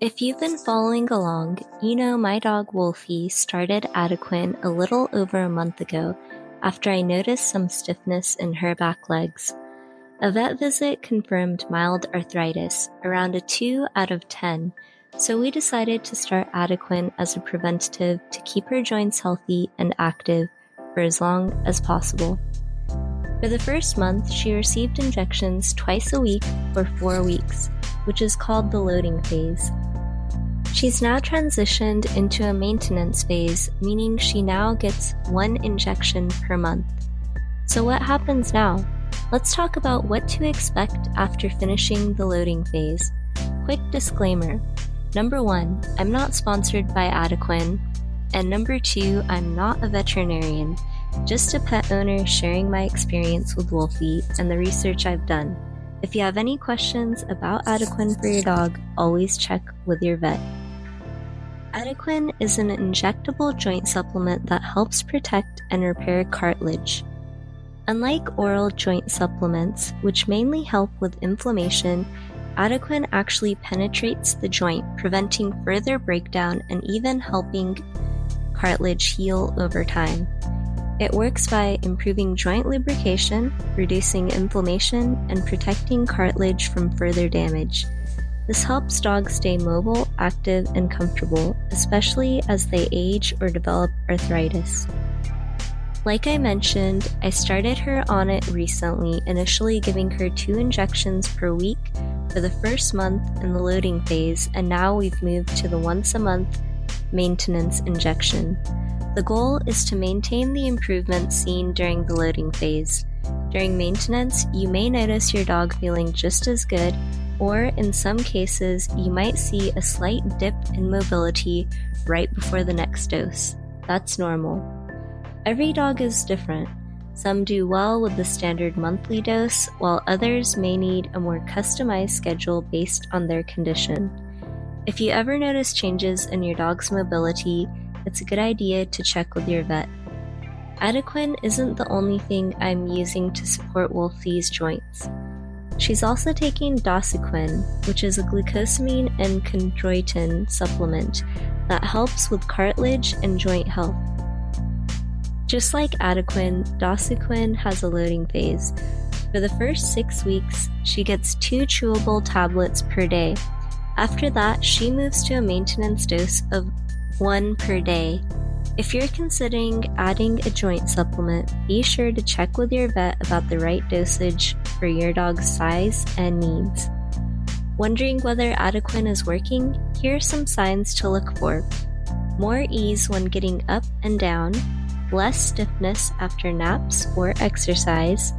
If you've been following along, you know my dog Wolfie started Adequin a little over a month ago after I noticed some stiffness in her back legs. A vet visit confirmed mild arthritis, around a 2 out of 10, so we decided to start Adequin as a preventative to keep her joints healthy and active for as long as possible. For the first month, she received injections twice a week for 4 weeks, which is called the loading phase. She's now transitioned into a maintenance phase, meaning she now gets 1 injection per month. So what happens now? Let's talk about what to expect after finishing the loading phase. Quick disclaimer. Number 1, I'm not sponsored by Adequan. And number 2, I'm not a veterinarian, just a pet owner sharing my experience with Wolfie and the research I've done. If you have any questions about Adequan for your dog, always check with your vet. Adequin is an injectable joint supplement that helps protect and repair cartilage. Unlike oral joint supplements, which mainly help with inflammation, Adequin actually penetrates the joint, preventing further breakdown and even helping cartilage heal over time. It works by improving joint lubrication, reducing inflammation, and protecting cartilage from further damage. This helps dogs stay mobile, active, and comfortable, especially as they age or develop arthritis. Like I mentioned, I started her on it recently, initially giving her 2 injections per week for the first month in the loading phase, and now we've moved to the once-a-month maintenance injection. The goal is to maintain the improvements seen during the loading phase. During maintenance, you may notice your dog feeling just as good, or in some cases, you might see a slight dip in mobility right before the next dose. That's normal. Every dog is different. Some do well with the standard monthly dose, while others may need a more customized schedule based on their condition. If you ever notice changes in your dog's mobility, it's a good idea to check with your vet. Adequin isn't the only thing I'm using to support Wolfie's joints. She's also taking Adoquin, which is a glucosamine and chondroitin supplement that helps with cartilage and joint health. Just like Adequin, Adoquin has a loading phase. For the first 6 weeks, she gets 2 chewable tablets per day. After that, she moves to a maintenance dose of 1 per day. If you're considering adding a joint supplement, be sure to check with your vet about the right dosage for your dog's size and needs. Wondering whether Adequin is working? Here are some signs to look for. More ease when getting up and down, less stiffness after naps or exercise,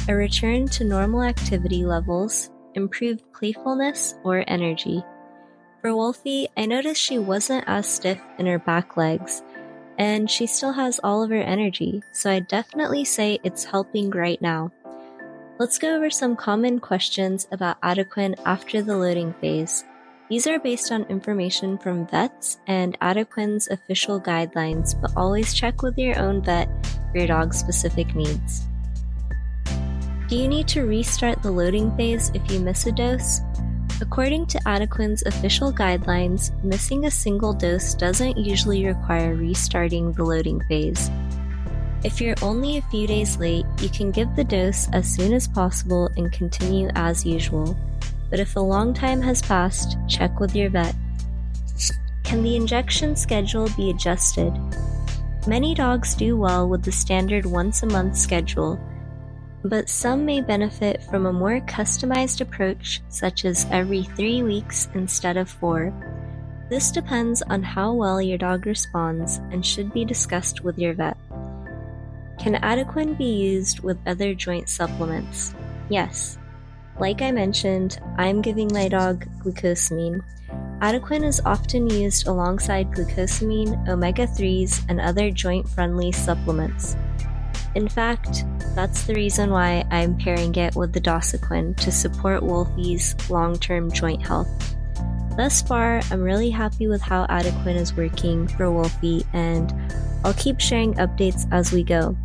a return to normal activity levels, improved playfulness or energy. For Wolfie, I noticed she wasn't as stiff in her back legs, and she still has all of her energy, so I'd definitely say it's helping right now. Let's go over some common questions about Adequin after the loading phase. These are based on information from vets and Adequin's official guidelines, but always check with your own vet for your dog's specific needs. Do you need to restart the loading phase if you miss a dose? According to Adequin's official guidelines, missing a single dose doesn't usually require restarting the loading phase. If you're only a few days late, you can give the dose as soon as possible and continue as usual. But if a long time has passed, check with your vet. Can the injection schedule be adjusted? Many dogs do well with the standard once-a-month schedule, but some may benefit from a more customized approach, such as every 3 weeks instead of 4. This depends on how well your dog responds and should be discussed with your vet. Can Adequin be used with other joint supplements? Yes. Like I mentioned, I'm giving my dog glucosamine. Adequin is often used alongside glucosamine, omega-3s, and other joint-friendly supplements. In fact, that's the reason why I'm pairing it with the Adoquin to support Wolfie's long-term joint health. Thus far, I'm really happy with how Adequin is working for Wolfie, and I'll keep sharing updates as we go.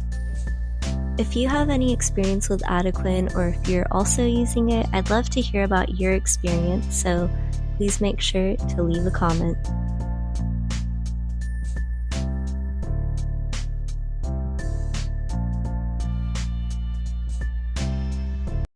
If you have any experience with Adequin or if you're also using it, I'd love to hear about your experience, so please make sure to leave a comment.